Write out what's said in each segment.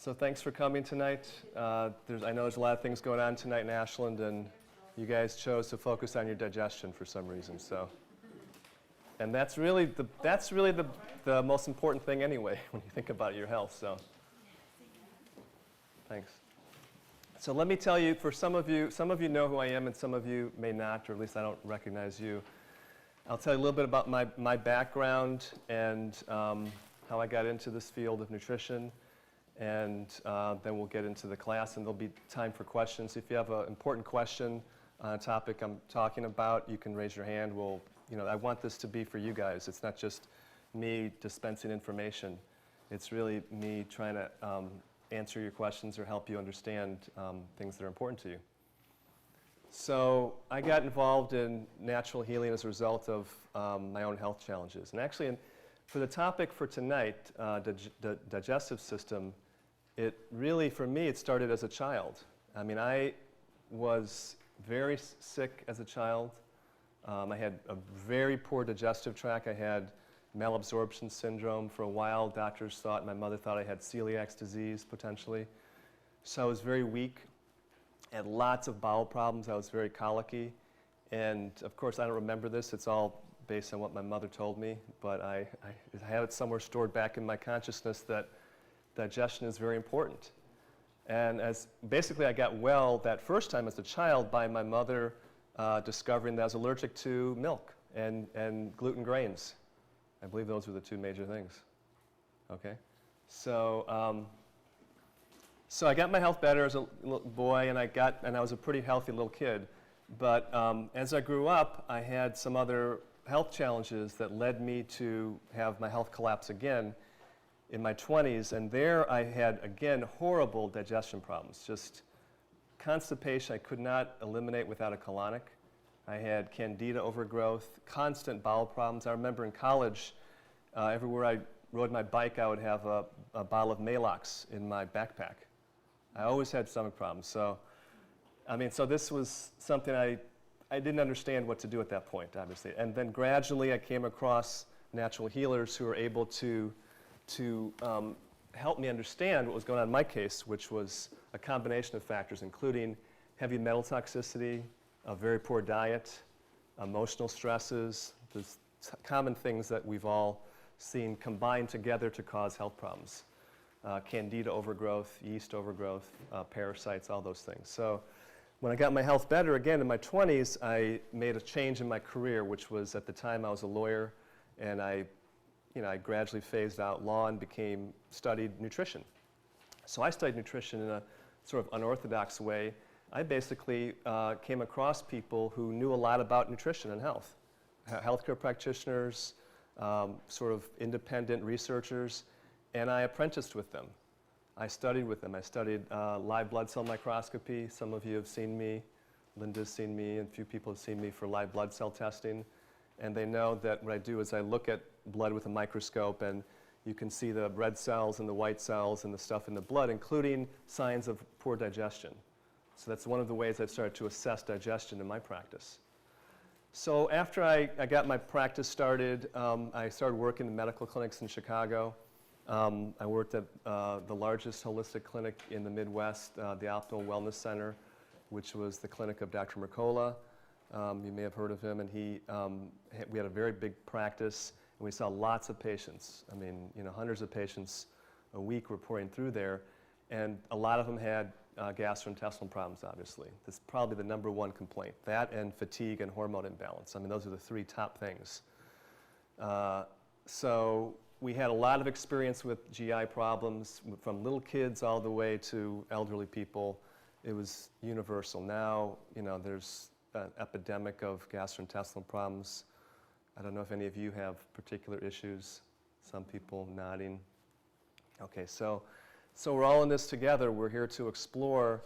So thanks for coming tonight. I know there's a lot of things going on tonight in Ashland, and you guys chose to focus on your digestion for some reason. And that's really the most important thing anyway when you think about your health. So thanks. So let me tell you, for some of you know who I am, and some of you may not, or at least I don't recognize you. I'll tell you a little bit about my background and how I got into this field of nutrition. And then we'll get into the class, and there'll be time for questions. If you have an important question on a topic I'm talking about, you can raise your hand. I want this to be for you guys. It's not just me dispensing information. It's really me trying to answer your questions or help you understand things that are important to you. So I got involved in natural healing as a result of my own health challenges. And actually, for the topic for tonight, the digestive system, it really, for me, it started as a child. I mean, I was very sick as a child. I had a very poor digestive tract. I had malabsorption syndrome for a while. Doctors thought, my mother thought I had celiac disease, potentially. So I was very weak. I had lots of bowel problems. I was very colicky. And of course, I don't remember this. It's all based on what my mother told me, but I have it somewhere stored back in my consciousness that digestion is very important. And as basically I got well that first time as a child by my mother discovering that I was allergic to milk and gluten grains. I believe those were the two major things. Okay, so so I got my health better as a little boy, and I was a pretty healthy little kid. But as I grew up, I had some other health challenges that led me to have my health collapse again in my 20s, and there I had, again, horrible digestion problems, just constipation I could not eliminate without a colonic. I had candida overgrowth, constant bowel problems. I remember in college, everywhere I rode my bike, I would have a bottle of Maalox in my backpack. I always had stomach problems. So, so this was something I didn't understand what to do at that point, obviously. And then gradually I came across natural healers who were able to help me understand what was going on in my case, which was a combination of factors, including heavy metal toxicity, a very poor diet, emotional stresses, the common things that we've all seen combined together to cause health problems. Candida overgrowth, yeast overgrowth, parasites, all those things. So when I got my health better again in my 20s, I made a change in my career, which was, at the time I was a lawyer, and I gradually phased out law and studied nutrition. So I studied nutrition in a sort of unorthodox way. I basically came across people who knew a lot about nutrition and health. Healthcare practitioners, sort of independent researchers, and I apprenticed with them. I studied with them. I studied live blood cell microscopy. Some of you have seen me. Linda's seen me, and a few people have seen me for live blood cell testing. And they know that what I do is I look at blood with a microscope, and you can see the red cells and the white cells and the stuff in the blood, including signs of poor digestion. So that's one of the ways I've started to assess digestion in my practice. So after I got my practice started, I started working in medical clinics in Chicago. I worked at the largest holistic clinic in the Midwest, the Optimal Wellness Center, which was the clinic of Dr. Mercola. You may have heard of him, and we had a very big practice, and we saw lots of patients. Hundreds of patients a week were pouring through there, and a lot of them had gastrointestinal problems, obviously. That's probably the number one complaint, that and fatigue and hormone imbalance. Those are the three top things. So we had a lot of experience with GI problems, from little kids all the way to elderly people. It was universal. Now, there's an epidemic of gastrointestinal problems. I don't know if any of you have particular issues. Some people nodding. Okay, so we're all in this together. We're here to explore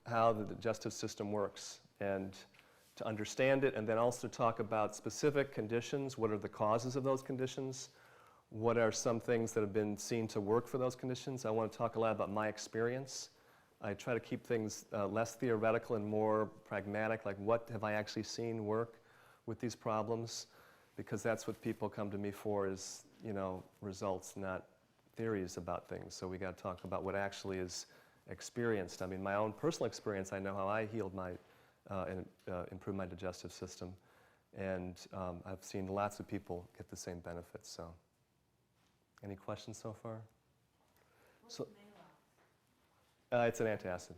how the digestive system works and to understand it, and then also talk about specific conditions. What are the causes of those conditions? What are some things that have been seen to work for those conditions? I want to talk a lot about my experience. I try to keep things less theoretical and more pragmatic, like what have I actually seen work with these problems? Because that's what people come to me for, is results, not theories about things. So we got to talk about what actually is experienced. I mean, my own personal experience, I know how I healed my, and improved my digestive system. And I've seen lots of people get the same benefits. So, any questions so far? What's So, Maalox? it's an antacid.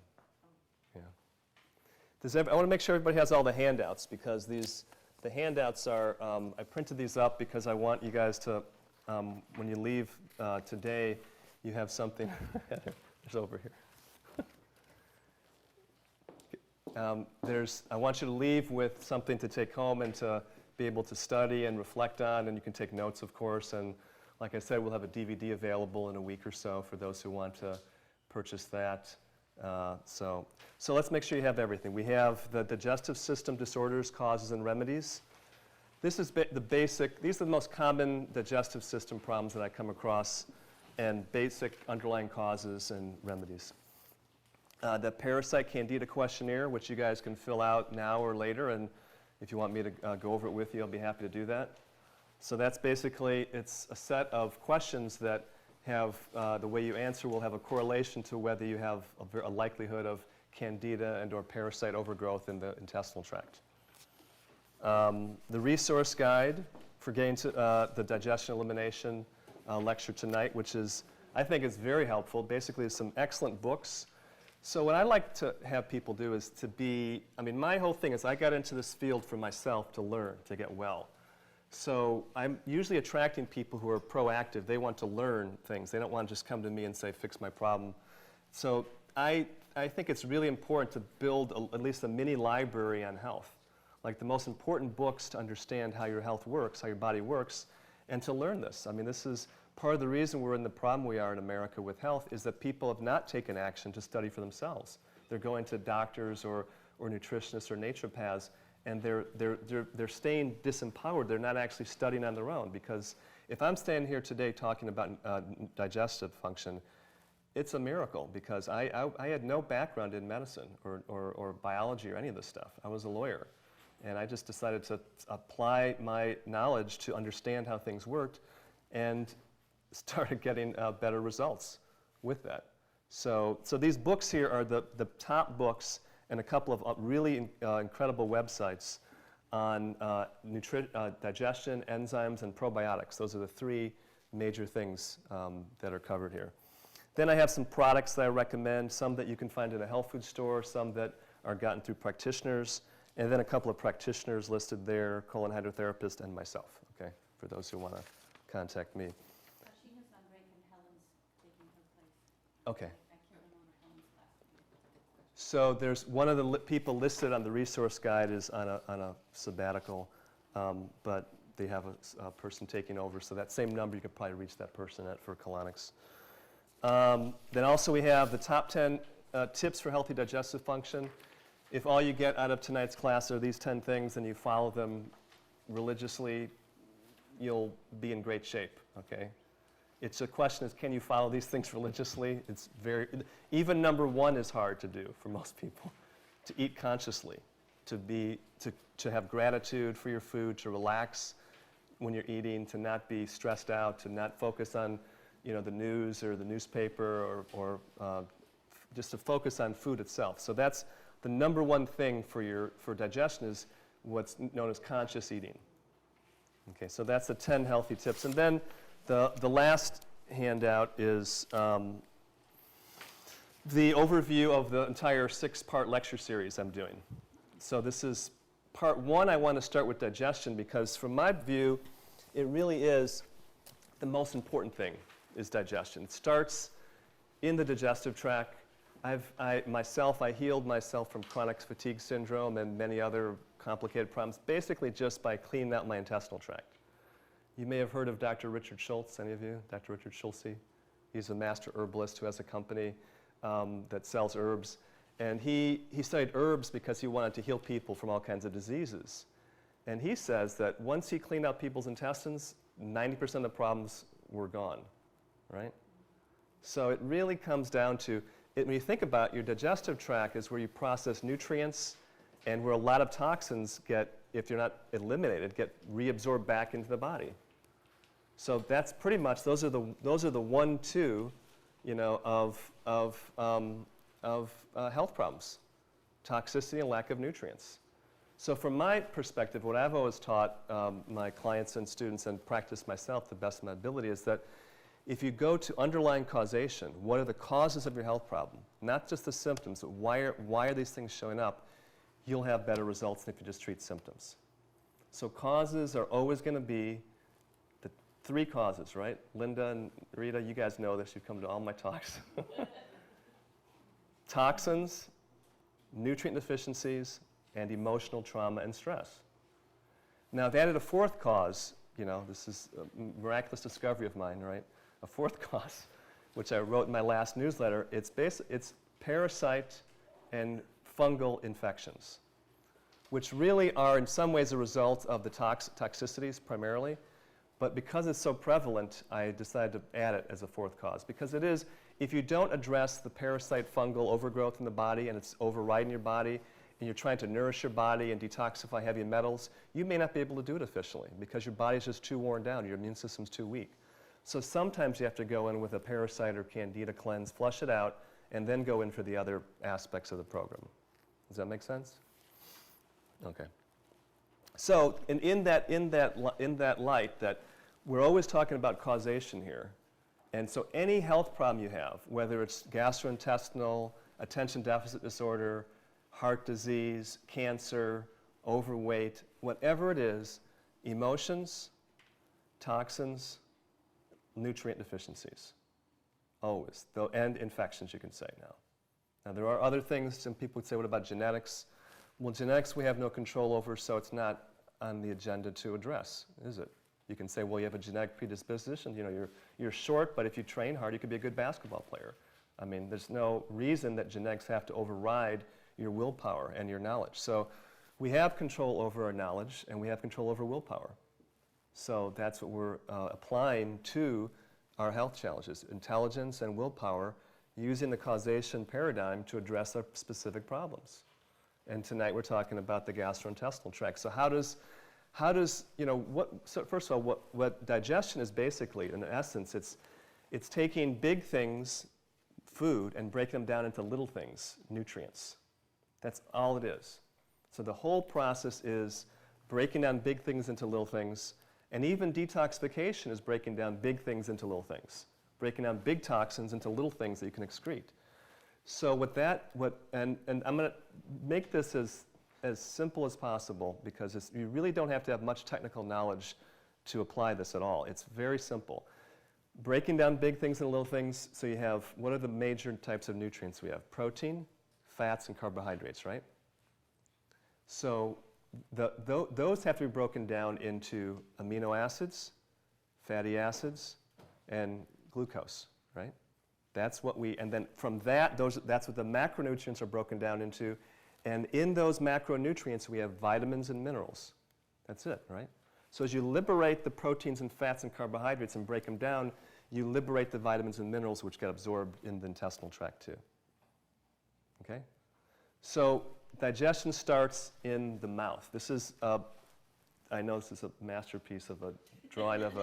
Yeah. I want to make sure everybody has all the handouts, because the handouts are, I printed these up because I want you guys to, when you leave today, you have something. There's over here. I want you to leave with something to take home and to be able to study and reflect on, and you can take notes, of course. And like I said, we'll have a DVD available in a week or so for those who want to purchase that. So let's make sure you have everything. We have the digestive system disorders, causes, and remedies. This is the basic, these are the most common digestive system problems that I come across, and basic underlying causes and remedies. The parasite candida questionnaire, which you guys can fill out now or later, and if you want me to go over it with you, I'll be happy to do that. So that's basically, it's a set of questions that have, the way you answer will have a correlation to whether you have a likelihood of candida and or parasite overgrowth in the intestinal tract. The resource guide for getting to the digestion elimination lecture tonight, which is, I think is very helpful. Basically, it's some excellent books. So what I like to have people do is to be, I mean, my whole thing is I got into this field for myself to learn, to get well. So I'm usually attracting people who are proactive. They want to learn things. They don't want to just come to me and say, fix my problem. So I think it's really important to build at least a mini library on health. Like the most important books to understand how your health works, how your body works, and to learn this. I mean, this is part of the reason we're in the problem we are in America with health, is that people have not taken action to study for themselves. They're going to doctors or nutritionists or naturopaths, and they're staying disempowered. They're not actually studying on their own, because if I'm standing here today talking about digestive function, it's a miracle, because I had no background in medicine or biology or any of this stuff. I was a lawyer, and I just decided to apply my knowledge to understand how things worked, and started getting better results with that. So these books here are the top books, and a couple of really incredible websites on digestion, enzymes, and probiotics. Those are the three major things that are covered here. Then I have some products that I recommend, some that you can find in a health food store, some that are gotten through practitioners, and then a couple of practitioners listed there, colon hydrotherapist and myself, okay, for those who want to contact me. She has on break and Helen's taking her place. Okay. I can't remember Helen's last name. So there's one of the people listed on the resource guide is on a sabbatical, but they have a person taking over. So that same number, you could probably reach that person for colonics. Then also we have the top 10 tips for healthy digestive function. If all you get out of tonight's class are these 10 things and you follow them religiously, you'll be in great shape, okay? It's a question is, can you follow these things religiously? It's even number one is hard to do for most people. To eat consciously, to have gratitude for your food, to relax when you're eating, to not be stressed out, to not focus on, the news or the newspaper, or just to focus on food itself. So that's the number one thing for digestion, is what's known as conscious eating. Okay, so that's the 10 healthy tips. And then the last handout is the overview of the entire 6-part lecture series I'm doing. So this is part one. I want to start with digestion, because from my view, it really is the most important thing, is digestion. It starts in the digestive tract. I healed myself from chronic fatigue syndrome and many other complicated problems, basically just by cleaning out my intestinal tract. You may have heard of Dr. Richard Schultz, any of you? Dr. Richard Schultz. He's a master herbalist who has a company that sells herbs. And he studied herbs because he wanted to heal people from all kinds of diseases. And he says that once he cleaned out people's intestines, 90% of the problems were gone, right? So it really comes down to, when you think about it, your digestive tract is where you process nutrients, and where a lot of toxins get, if you're not eliminated, get reabsorbed back into the body. So that's pretty much, those are the 1-2, you know, of health problems: toxicity and lack of nutrients. So from my perspective, what I've always taught my clients and students, and practice myself to the best of my ability, is that if you go to underlying causation, what are the causes of your health problem, not just the symptoms, but why are these things showing up, you'll have better results than if you just treat symptoms. So causes are always going to be the 3 causes, right? Linda and Rita, you guys know this. You come to all my talks. Toxins, nutrient deficiencies, and emotional trauma and stress. Now, I've added a 4th cause. You know, this is a miraculous discovery of mine, right? A 4th cause, which I wrote in my last newsletter. It's parasite and fungal infections, which really are in some ways a result of the toxicities primarily. But because it's so prevalent, I decided to add it as a 4th cause. Because it is, if you don't address the parasite fungal overgrowth in the body and it's overriding your body, and you're trying to nourish your body and detoxify heavy metals, you may not be able to do it efficiently because your body's just too worn down, your immune system's too weak. So sometimes you have to go in with a parasite or candida cleanse, flush it out, and then go in for the other aspects of the program. Does that make sense? Okay. So in that light, that we're always talking about causation here. And so any health problem you have, whether it's gastrointestinal, attention deficit disorder, heart disease, cancer, overweight, whatever it is, emotions, toxins, nutrient deficiencies, always, and infections, you can say now. Now, there are other things. Some people would say, what about genetics? Well, genetics we have no control over, so it's not on the agenda to address, is it? You can say, well, you have a genetic predisposition. You know, you're short, but if you train hard, you could be a good basketball player. I mean, there's no reason that genetics have to override your willpower and your knowledge. So we have control over our knowledge, and we have control over willpower. So that's what we're applying to our health challenges: intelligence and willpower, using the causation paradigm to address our specific problems. And tonight we're talking about the gastrointestinal tract. So how does you know, so first of all, what digestion is basically, in essence, it's taking big things, food, and breaking them down into little things, nutrients. That's all it is. So the whole process is breaking down big things into little things, and even detoxification is breaking down big things into little things, breaking down big toxins into little things that you can excrete. So and I'm going to make this as simple as possible, because you really don't have to have much technical knowledge to apply this at all. It's very simple. Breaking down big things into little things, so you have, what are the major types of nutrients we have? Protein, fats, and carbohydrates, right? So those have to be broken down into amino acids, fatty acids, and glucose, right? That's what and then from that, that's what the macronutrients are broken down into. And in those macronutrients, we have vitamins and minerals. That's it, right? So as you liberate the proteins and fats and carbohydrates and break them down, you liberate the vitamins and minerals, which get absorbed in the intestinal tract too. Okay? So digestion starts in the mouth. This is, I know this is a masterpiece of a drawing of